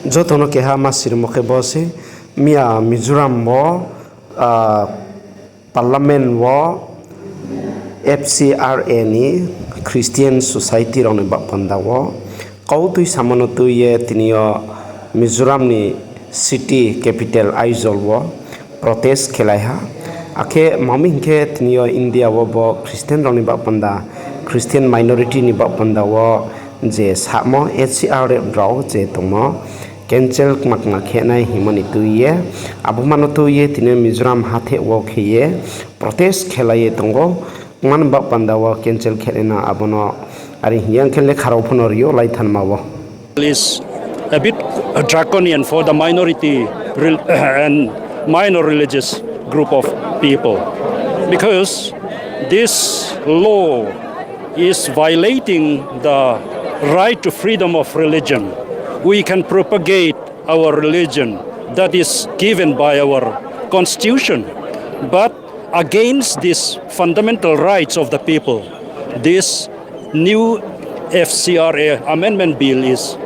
Jotono ke ha masir mo ke bose mia Mizoram wo parliament wo Fcra ni Christian Society rong ba panda wo kau tu samono tu ye tinio Mizoram ni city capital Aizawl wo protest khelai ha ake mami ke tinio India wo bo Christian rong ba panda Christian minority ni ba panda wo je samo Fcra draw je tomo cancel makna Khanai himani tuye abumano tuye tine Mizoram hathe wo kheye protest khelaye tongo man ba pandawa cancel khelena abono ari yang khele kharo phono rio lai thanma wo is a bit draconian for the minority and minor religious group of people because this law is violating the right to freedom of religion. We can propagate our religion that is given by our constitution, but against these fundamental rights of the people, this new Fcra amendment bill is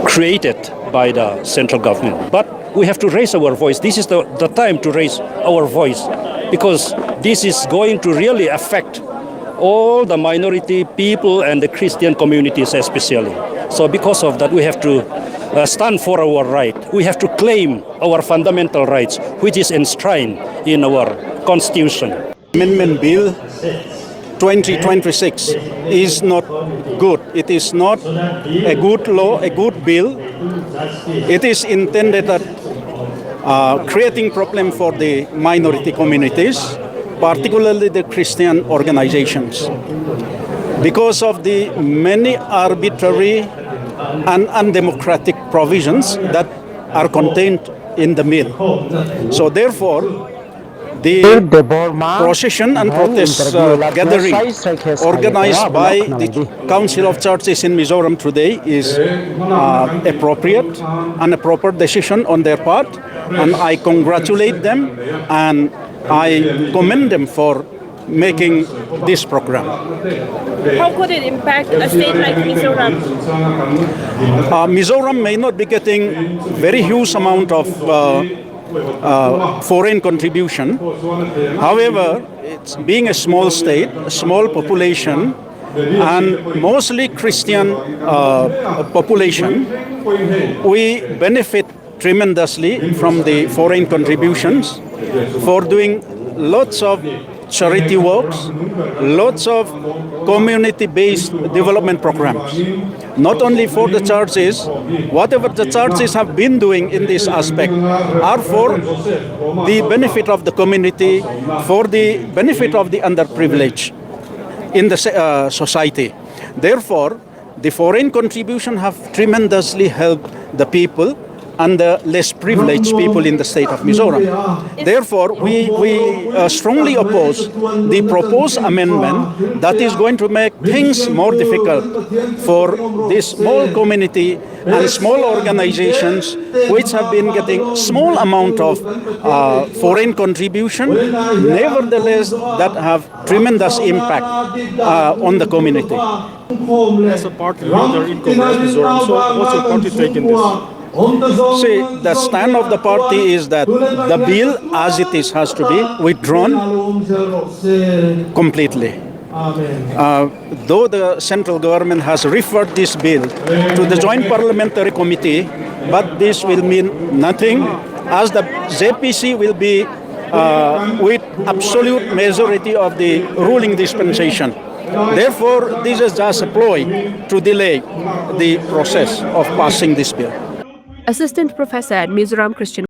created by the central government. But we have to raise our voice. This is the time to raise our voice because this is going to really affect all the minority people and the Christian communities especially. So because of that, we have to stand for our right. We have to claim our fundamental rights, which is enshrined in our constitution. Amendment Bill 2026 is not good. It is not a good law, a good bill. It is intended at creating problem for the minority communities, particularly the Christian organizations, because of the many arbitrary and undemocratic provisions that are contained in the bill. So therefore, the procession and protest gathering organized by the Council of Churches in Mizoram today is appropriate and a proper decision on their part, and I congratulate them and I commend them for making this program. How could it impact a state like Mizoram? Mizoram may not be getting very huge amount of foreign contribution. However, it's being a small state, a small population, and mostly Christian population, we benefit tremendously from the foreign contributions for doing lots of charity works, lots of community-based development programs. Not only for the churches, whatever the churches have been doing in this aspect are for the benefit of the community, for the benefit of the underprivileged in the society. Therefore, the foreign contribution have tremendously helped the people and the less privileged people in the state of Mizoram. Therefore, we strongly oppose the proposed amendment that is going to make things more difficult for this small community and small organizations which have been getting small amount of foreign contribution, nevertheless that have tremendous impact on the community. As a party leader in Congress Mizoram, so what's your party take in this? See, the stand of the party is that the bill as it is has to be withdrawn completely. Though the central government has referred this bill to the Joint Parliamentary Committee, but this will mean nothing as the JPC will be with absolute majority of the ruling dispensation. Therefore, this is just a ploy to delay the process of passing this bill. Assistant Professor at Mizoram Christian